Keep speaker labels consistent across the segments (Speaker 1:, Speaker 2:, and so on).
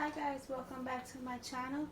Speaker 1: Hi guys, welcome back to my channel.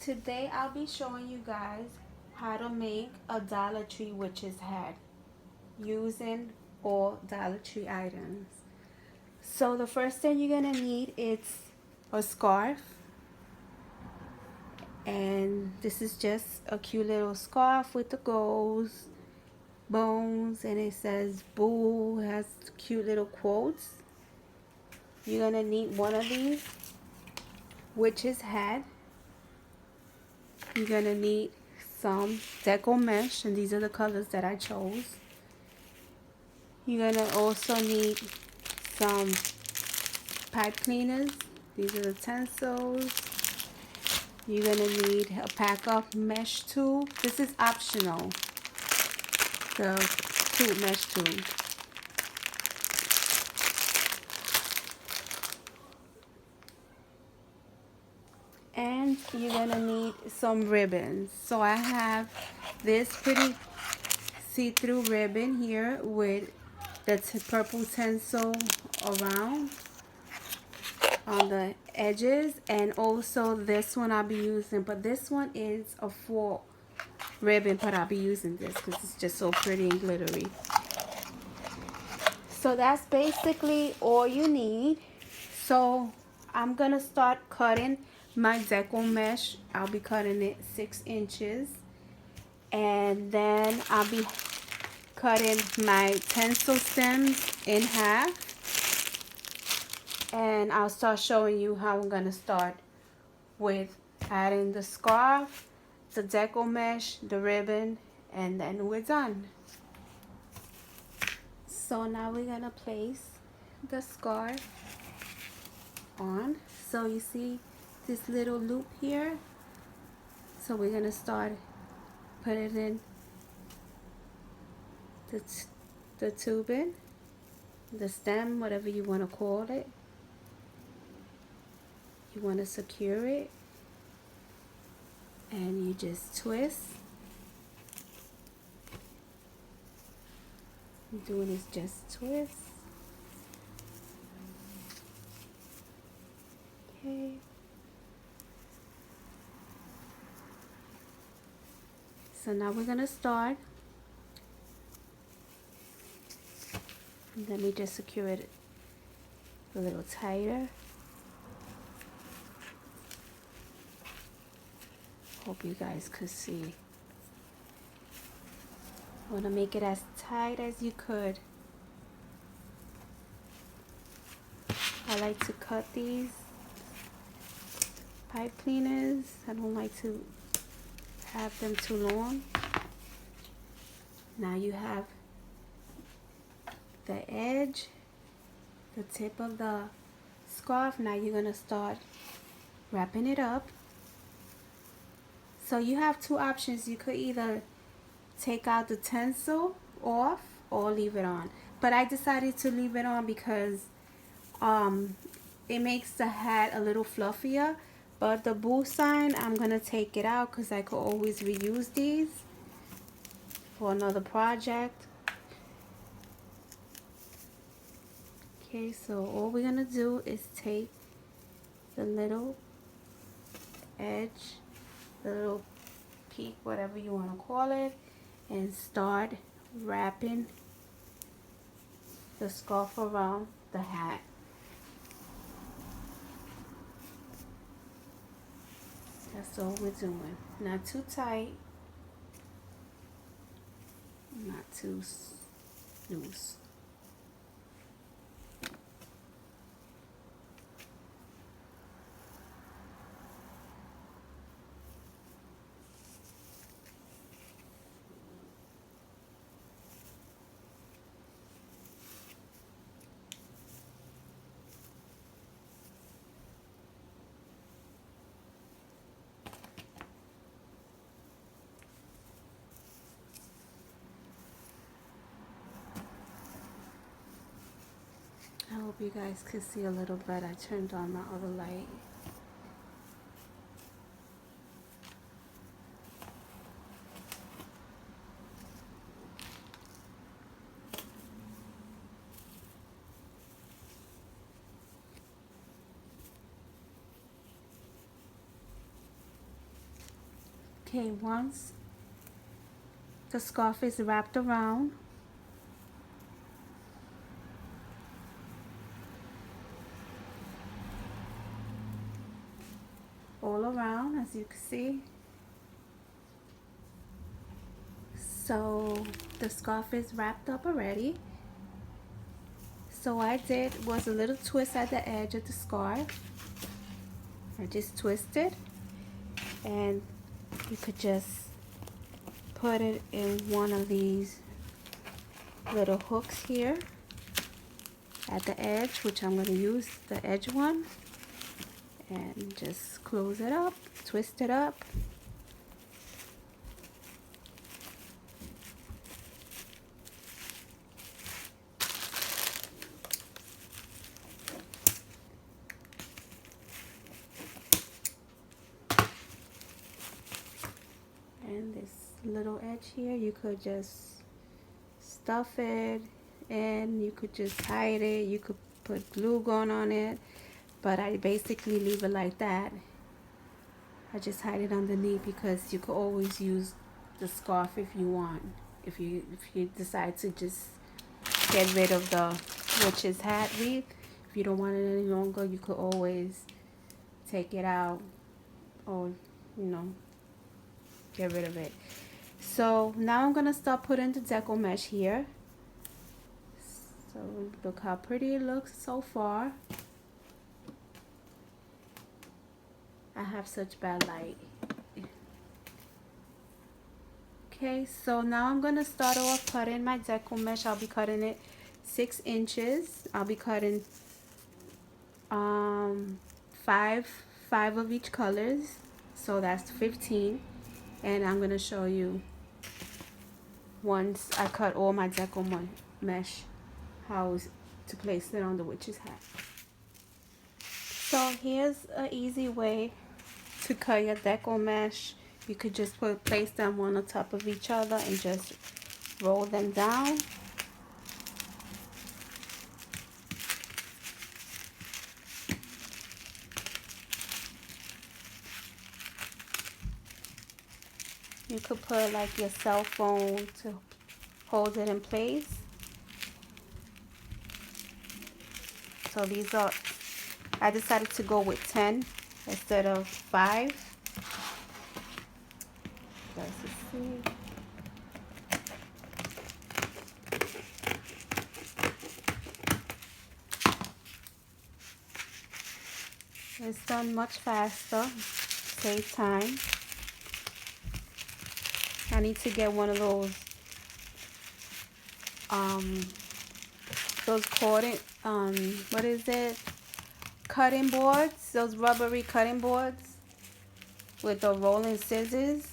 Speaker 1: Today I'll be showing you guys how to make a Dollar Tree witch's hat using all Dollar Tree items. So the first thing you're gonna need is a scarf, and this is just a cute little scarf with the goals, bones, and it says boo, has cute little quotes. You're gonna need one of these witch's hat. You're gonna need some deco mesh, and these are the colors that I chose. You're gonna also need some pipe cleaners. These are the utensils. You're gonna need a pack of mesh tube. This is optional, the tube mesh tube. And you're gonna need some ribbons. So I have this pretty see-through ribbon here with the purple tinsel around on the edges, and also this one I'll be using, but this one is a full ribbon, but I'll be using this because it's just so pretty and glittery. So that's basically all you need. So I'm gonna start cutting my deco mesh. I'll be cutting it 6 inches, and then I'll be cutting my tinsel stems in half, and I'll start showing you how I'm gonna start with adding the scarf, the deco mesh, the ribbon, and then we're done. So now we're gonna place the scarf on. So you see this little loop here, so we're gonna start putting in the tubing, the stem, whatever you want to call it. You want to secure it, and you just twist. Doing is just twist. Okay. So now we're gonna start. Let me just secure it a little tighter. Hope you guys could see. Want to make it as tight as you could. I like to cut these pipe cleaners. I don't like to have them too long. Now you have the edge, the tip of the scarf. Now you're gonna start wrapping it up. So you have two options. You could either take out the tinsel off or leave it on, but I decided to leave it on because it makes the hat a little fluffier. But the boo sign, I'm gonna take it out because I could always reuse these for another project. Okay, so all we're gonna do is take the little edge, the little peak, whatever you want to call it, and start wrapping the scarf around the hat. That's all we're doing. Not too tight, not too loose. I hope you guys could see a little bit. I turned on my other light. Okay, once the scarf is wrapped around, all around, as you can see. So the scarf is wrapped up already. So what I did was a little twist at the edge of the scarf. I just twisted, and you could just put it in one of these little hooks here at the edge, which I'm going to use the edge one, and just close it up, twist it up. And this little edge here, you could just stuff it, and you could just hide it. You could put glue gun on it, but I basically leave it like that. I just hide it underneath because you could always use the scarf if you want. If you decide to just get rid of the witch's hat wreath, if you don't want it any longer, you could always take it out, or get rid of it. So now I'm gonna start putting the deco mesh here. So look how pretty it looks so far. I have such bad light. Okay, so now I'm gonna start off cutting my deco mesh. I'll be cutting it 6 inches. I'll be cutting five of each colors, so that's 15. And I'm gonna show you once I cut all my deco mesh how to place it on the witch's hat. So here's an easy way to cut your deco mesh. You could just place them one on top of each other and just roll them down. You could put like your cell phone to hold it in place. So these are, I decided to go with 10 instead of 5. Let's see. It's done much faster, save time. I need to get one of those cording, what is it? Cutting boards, those rubbery cutting boards with the rolling scissors.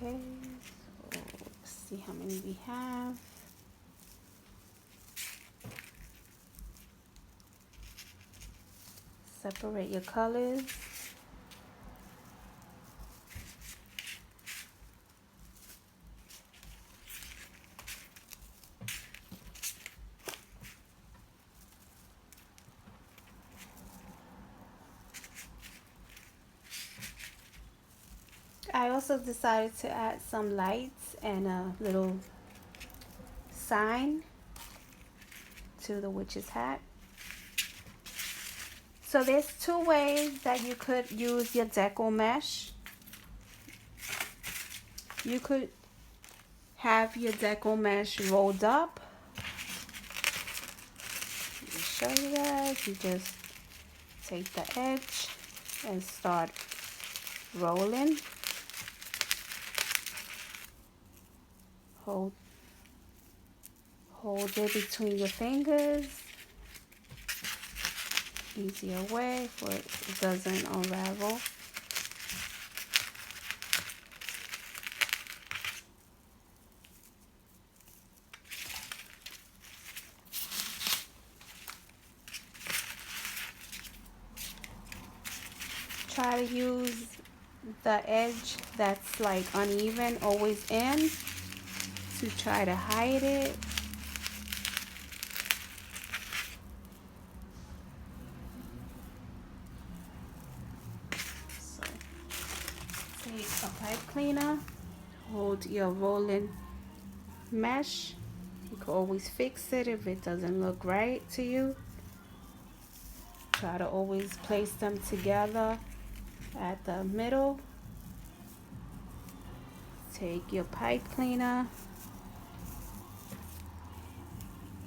Speaker 1: Okay, so let's see how many we have. Separate your colors. I also decided to add some lights and a little sign to the witch's hat. So there's 2 ways that you could use your deco mesh. You could have your deco mesh rolled up. Let me show you guys. You just take the edge and start rolling. Hold it between your fingers. Easier way for it doesn't unravel. Try to use the edge that's like uneven always in to try to hide it. So take a pipe cleaner, hold your rolling mesh. You can always fix it if it doesn't look right to you. Try to always place them together at the middle. Take your pipe cleaner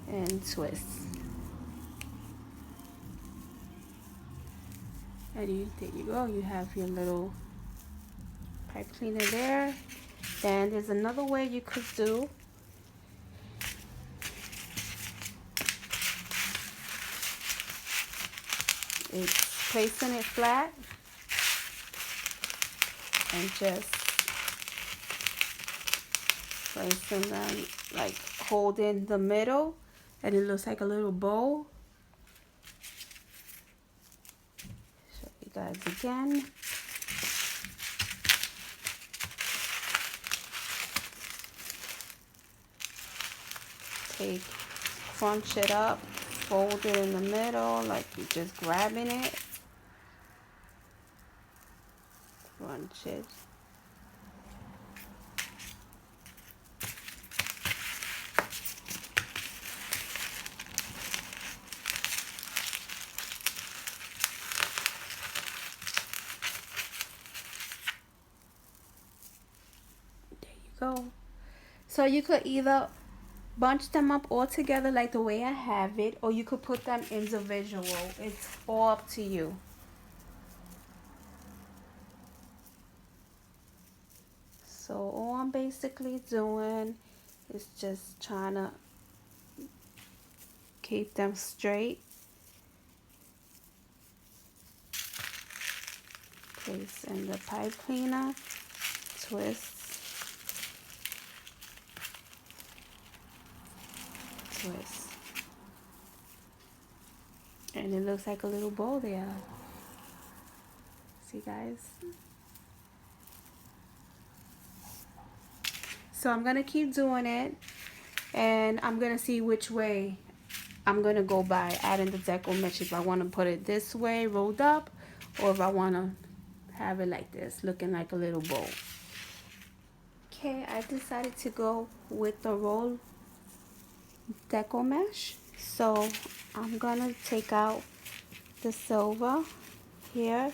Speaker 1: and twist. And there you go, you have your little pipe cleaner there. Then there's another way you could do. It's placing it flat and just placing them, like holding the middle, and it looks like a little bow. Show you guys again. Crunch it up, fold it in the middle like you're just grabbing it. Crunch it. There you go. So you could either bunch them up all together like the way I have it, or you could put them individual. It's all up to you. So all I'm basically doing is just trying to keep them straight. Place in the pipe cleaner, twist. Twist. And it looks like a little bow there. See, guys? So I'm gonna keep doing it, and I'm gonna see which way I'm gonna go by adding the deco mesh. If I want to put it this way rolled up, or if I want to have it like this, looking like a little bow. Okay, I decided to go with the roll deco mesh. So I'm gonna take out the silver here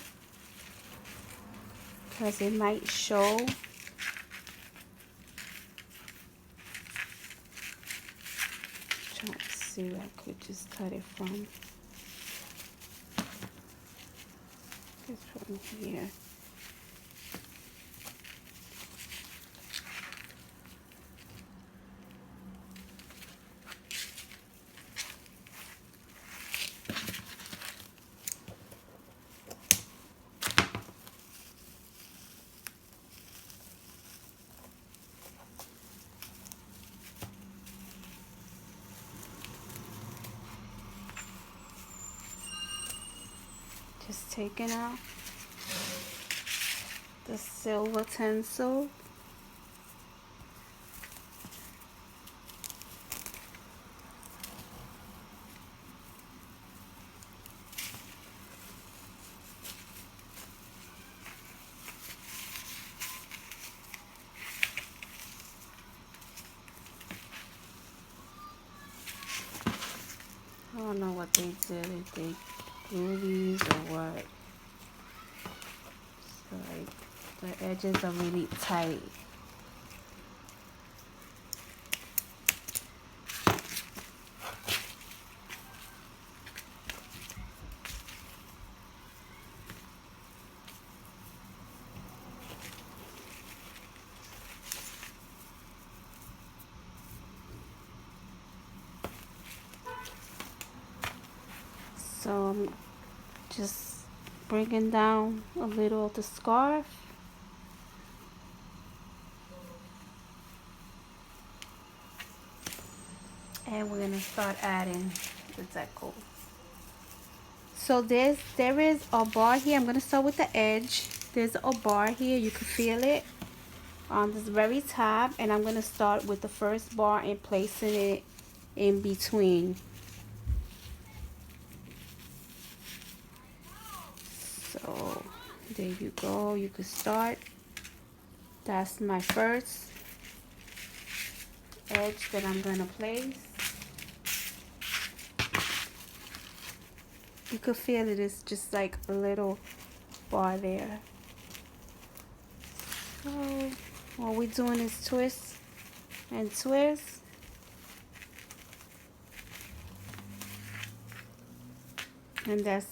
Speaker 1: because it might show. Trying to see where I could just cut it from. It's from here. Just taking out the silver tinsel. I don't know what they did, if they glue these or what. So like the edges are really tight. So I'm just bringing down a little of the scarf. And we're gonna start adding the deco. So there is a bar here. I'm gonna start with the edge. There's a bar here. You can feel it on this very top, and I'm going to start with the first bar and placing it in between. So there you go, you could start. That's my first edge that I'm going to place. You could feel it, it's just like a little bar there. So what we're doing is twist and twist. And that's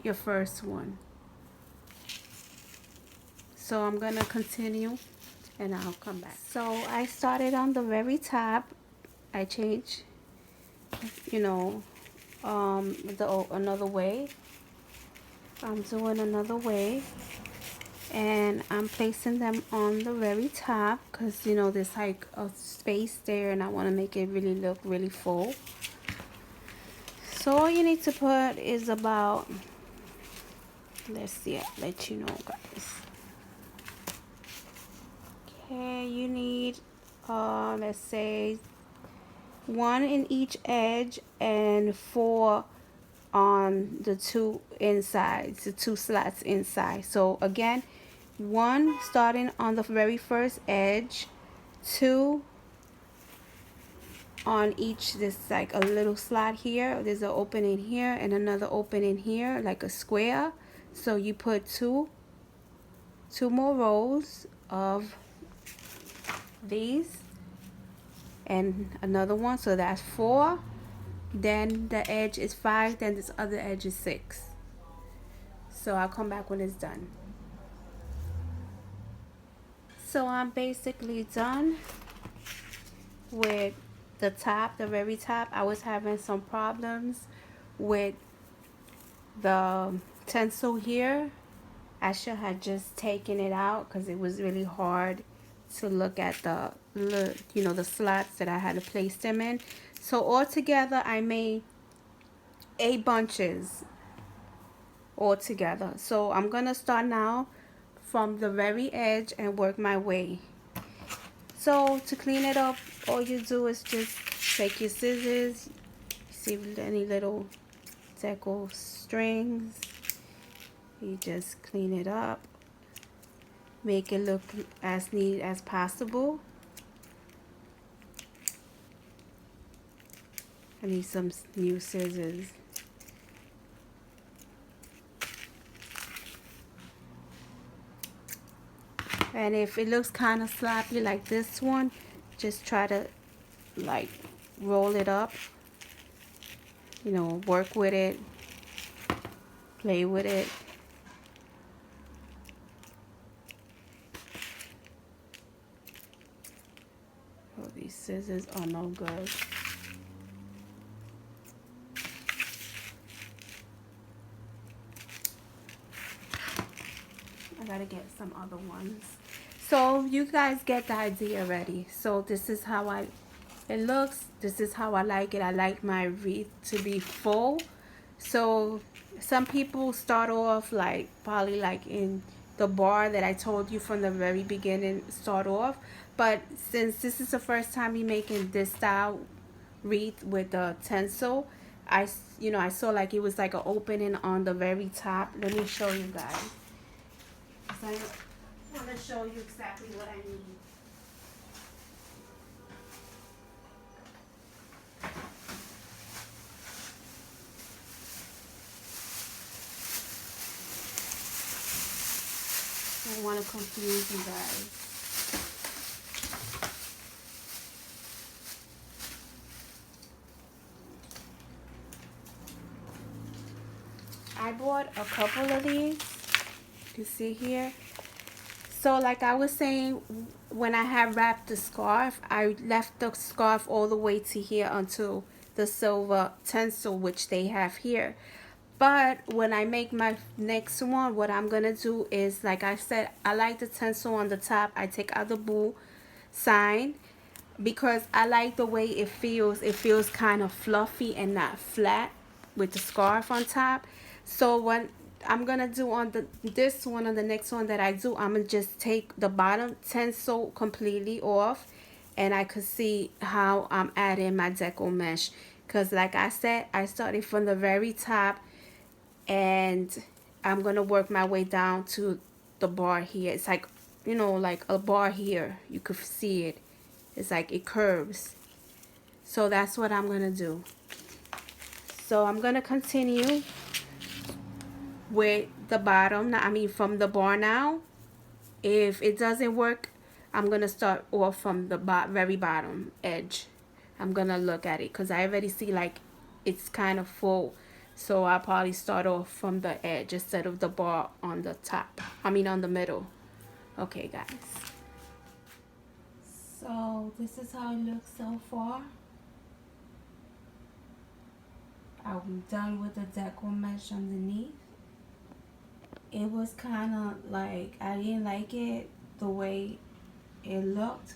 Speaker 1: your first one. So I'm gonna continue and I'll come back. So I started on the very top. I changed, you know, another way. I'm doing another way, and I'm placing them on the very top because, you know, there's like a space there and I want to make it really look really full. So all you need to put is about, let's see, I'll let you know, guys. Okay, you need let's say 1 in each edge and 4 on the 2 insides, the 2 slots inside. So again, 1 starting on the very first edge, 2 on each. This like a little slot here, there's an opening here and another opening here, like a square. So you put two more rows of these and another one, so that's 4. Then the edge is 5, then this other edge is 6. So I'll come back when it's done. So I'm basically done with the top, the very top. I was having some problems with the tinsel here. I should have just taken it out because it was really hard to look at the, you know, the slots that I had to place them in. So altogether I made 8 bunches altogether. So I'm gonna start now from the very edge and work my way. So to clean it up, all you do is just take your scissors, see any little deco strings, you just clean it up, make it look as neat as possible. I need some new scissors. And if it looks kind of sloppy like this one, just try to like roll it up, you know, work with it, play with it. Oh, these scissors are no good. I gotta get some other ones. So you guys get the idea already. So this is how it looks. This is how I like it. I like my wreath to be full. So some people start off like probably like in the bar that I told you from the very beginning, start off. But since this is the first time you're making this style wreath with the tinsel, I saw like it was like an opening on the very top. Let me show you guys. I want to show you exactly what I need. I don't want to confuse you guys. I bought a couple of these. You see here. So like I was saying, when I had wrapped the scarf, I left the scarf all the way to here until the silver tinsel, which they have here. But when I make my next one, what I'm gonna do is, like I said, I like the tinsel on the top. I take out the bull sign because I like the way it feels. It feels kind of fluffy and not flat with the scarf on top. So I'm gonna do on this one, on the next one that I do, I'm gonna just take the bottom tinsel completely off, and I could see how I'm adding my deco mesh, because like I said, I started from the very top, and I'm gonna work my way down to the bar here. It's like, you know, like a bar here, you could see it. It's like it curves. So that's what I'm gonna do. So I'm gonna continue with the bottom, I mean from the bar now. If it doesn't work, I'm gonna start off from the very bottom edge. I'm gonna look at it because I already see like it's kind of full, so I'll probably start off from the edge instead of the bar on the top, I mean on the middle. Okay guys, so this is how it looks so far. I'm done with the deco mesh underneath. It was kind of like, I didn't like it the way it looked,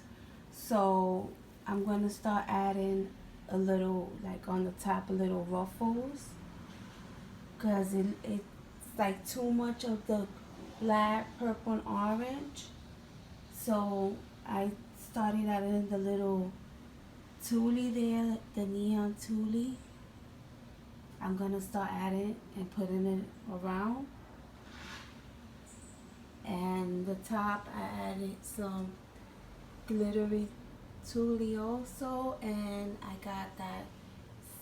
Speaker 1: so I'm gonna start adding a little, like on the top, a little ruffles, because it's like too much of the black, purple, and orange. So I started adding the little tulle there, the neon tulle. I'm gonna start adding and putting it around. And the top, I added some glittery tulle also, and I got that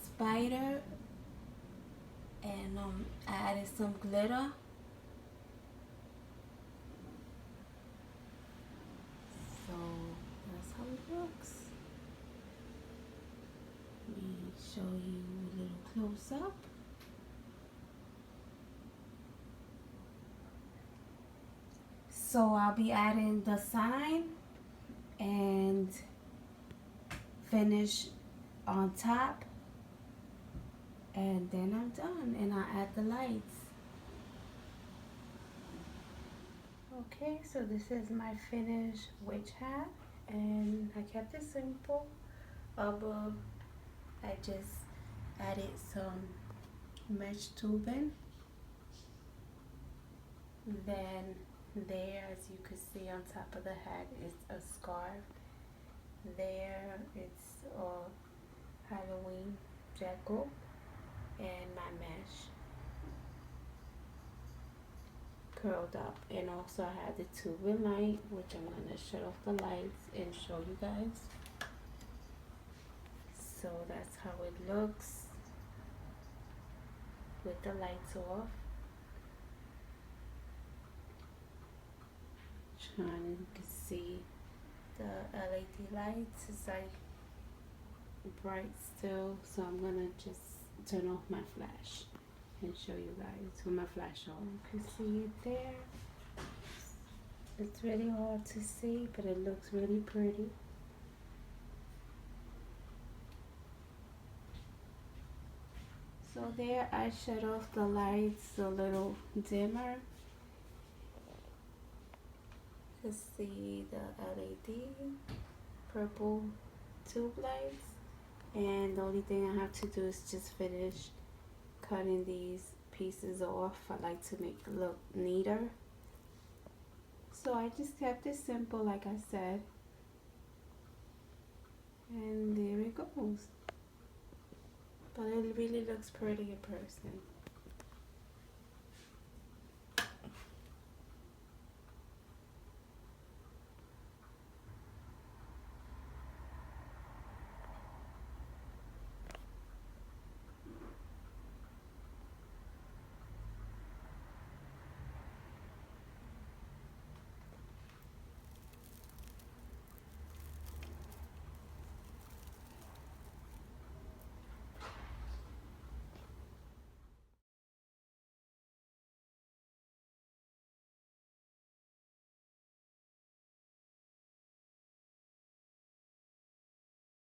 Speaker 1: spider, and I added some glitter. So that's how it looks. Let me show you a little close up. So I'll be adding the sign and finish on top, and then I'm done, and I'll add the lights. Okay, so this is my finished witch hat, and I kept it simple. Above, I just added some mesh tubing. Then there, as you can see on top of the hat, is a scarf. There, it's Halloween deco, and my mesh curled up. And also I had the tubing light, which I'm going to shut off the lights and show you guys. So that's how it looks with the lights off. Trying to see the LED lights. It's like bright still, so I'm gonna just turn off my flash and show you guys with my flash on. You can see it there. It's really hard to see, but it looks really pretty. So there, I shut off the lights a little dimmer to see the LED purple tube lights. And the only thing I have to do is just finish cutting these pieces off. I like to make it look neater. So I just kept it simple, like I said. And there it goes. But it really looks pretty in person.